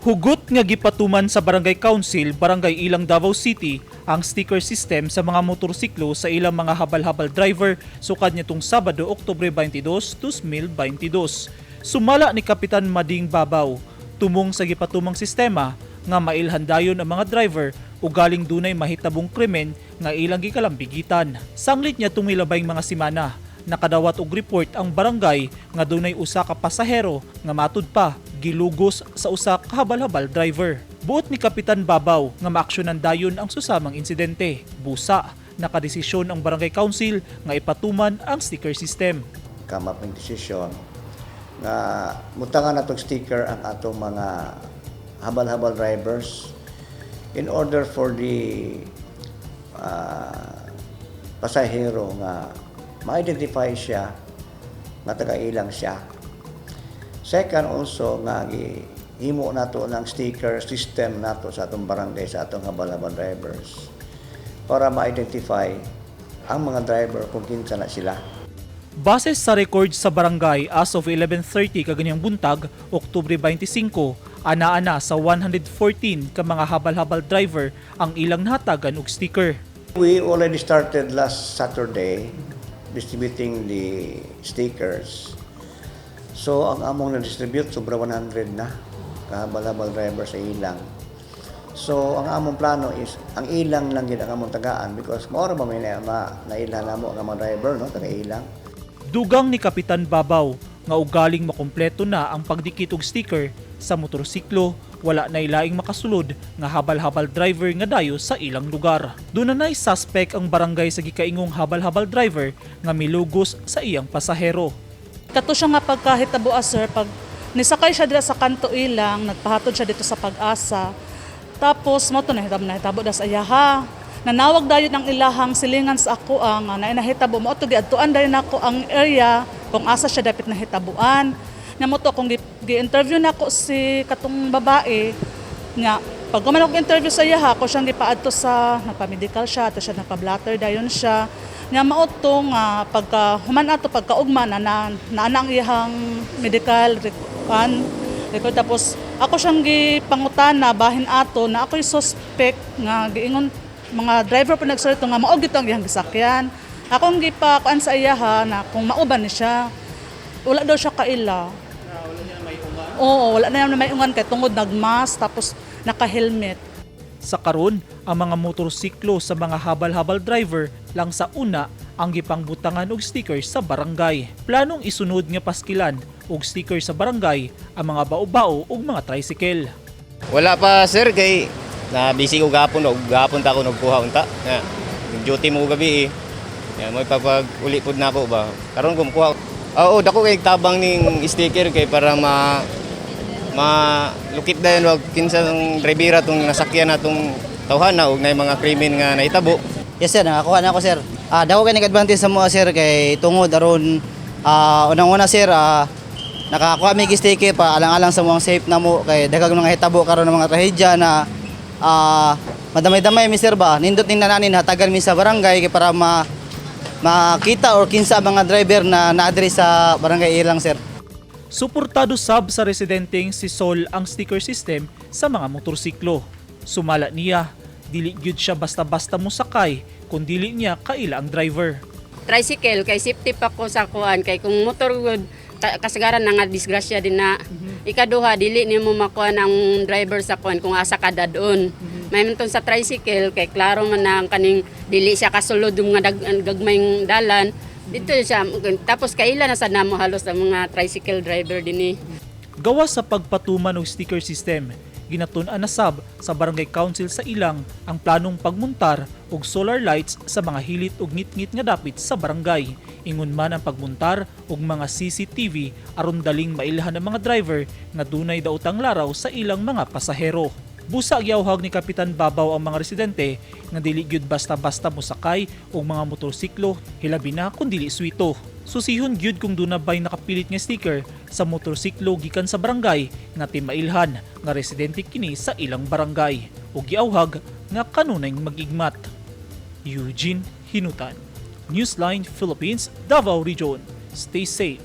Hugot nga gipatuman sa Barangay Council, Barangay Ilang, Davao City ang sticker system sa mga motorsiklo sa ilang mga habal-habal driver sukad nitong Sabado, Oktubre 22, 2022. Sumala ni Kapitan Mading Babaw, tumong sa gipatumang sistema nga mailhan dayon ang mga driver ugaling dunay mahitabong krimen nga ilang gikalambigitan. Sanglit niya tumilabayng mga simana, nakadawat og report ang barangay nga dunay usa ka pasahero nga matud pa gilugos sa usa ka habal-habal driver. Buot ni Kapitan Babaw nga maaksyonan dayon ang susamang insidente. Busa, nakadesisyon ang Barangay Council nga ipatuman ang sticker system. Kamap ng desisyon nga mutangan natong sticker ang atong mga habal-habal drivers in order for the pasahero nga ma-identify siya nga taga-ilang siya. Second also nga himo nato ng sticker system nato sa atong barangay sa atong habal-habal drivers para ma-identify ang mga driver kung kinsa na sila. Base sa record sa barangay as of 11:30 kaganyang buntag, Oktubre 25, ana-ana sa 114 ka mga habal-habal driver ang ilang nahatagan og sticker. We already started last Saturday distributing the stickers. So ang among na-distribute sobra 100 na kahabal-habal driver sa ilang. So ang among plano is ang ilang lang gid ang among tagaan because maura ba may nailhan namo ang mga driver no taga ilang. Dugang ni Kapitan Babaw nga ugaling makumpleto na ang pagdikit og sticker sa motorsiklo, wala na ilaing makasulod nga habal-habal driver nga dayo sa ilang lugar. Dunay suspect ang barangay sa gikaingong habal-habal driver nga milugos sa iyang pasahero. Kato siya nga pagkahitabo sir, pag nisakay siya dito sa kanto ilang, nagpahatod siya dito sa Pag-asa. Tapos mo to nahitabo da sa iyaha. Nanawag dayon ang ilahang silingan sa ako ang nainahitabo mo to giadtuan dayon nako ang area kung asa siya dapat nahitabuan. Nya mo to kung gi-interview nako si katong babae nga pag man og interview sa iyaha ko siyang gipaadto sa nagpa-medical siya, to siya nagpa-blatter dayon siya. Nga maotong pagka human ato pagkaugma na ang iyang medical record tapos ako siyang gipangutana bahin ato na ako'y suspect nga giingon mga driver po nagsalito nga mao gito ang iyang gisakyan. Akong gipakuan sa iyaha na kung mauban ni siya wala daw siya kaila. Wala niya na may ungan? Oo, wala na niya may ungan kay tungod nagmask tapos naka-helmet. Sa karon, ang mga motorsiklo sa mga habal-habal driver lang sa una ang gipangbutangan og sticker sa barangay. Planong isunod nga paskilan og sticker sa barangay ang mga bao-bao ug mga tricycle. Wala pa sir kay na busy ko gapon ta ko nagkuha unta. Duty mo gabi eh. May papag-uli pud nako ba. Karon ko kuha. Oo, dako kay tabang ning sticker kay para lukit dayon wag kinsa ng drivera tong nasakyan natong tawhana og nay mga krimen nga nahitabo. Yes sir, nakakuha na ako sir. Dako kay nag-advantage sa mga sir kay tungod aron unang-una sir nakakuha mig sticker pa alang-alang sa mga safe na mo kay daghang mga hitabo karon ng mga trahedya na madamay-damay mi sir ba nindot ning nananin hatagan mi sa barangay kay para makita or kinsa mga driver na naadiri sa barangay Ilang sir. Suportado sab sa residenteng si Sol ang sticker system sa mga motorsiklo. Sumala niya, dili gyud siya basta-basta mosakay kung dili niya kaila ang driver. Tricycle kay safety pa ko sa kuan kay kung motor good kasagaran na nga disgrasya din na ikaduha dili nimo makuha ang driver sa kuan kung asa ka dadon. May menton sa tricycle kay klaro man na kaning dili siya kasulod nga gagmayng dalan dito siya tapos kaila na sad namo halos ang mga tricycle driver dinhi. Gawas sa pagpatuman og sticker system, ginatun-an na sab sa Barangay Council sa Ilang ang planong pagmuntar og solar lights sa mga hilit ug ngit-ngit nga dapit sa barangay. Ingon man ang pagmuntar og mga CCTV aron daling mailhan ang mga driver nga dunay daotang laraw sa ilang mga pasahero. Busa gyawhag ni Kapitan Babaw ang mga residente nga dili gyud basta-basta mosakay og mga motorsiklo hilabi na kun dili suwito. Susihon gyud kung dunabay nakapilit nga sticker sa motorsiklo gikan sa barangay nga timailhan nga residente kini sa ilang barangay ug giawhag nga kanunay mag-igmat. Eugene Hinutan, Newsline Philippines, Davao Region. Stay safe.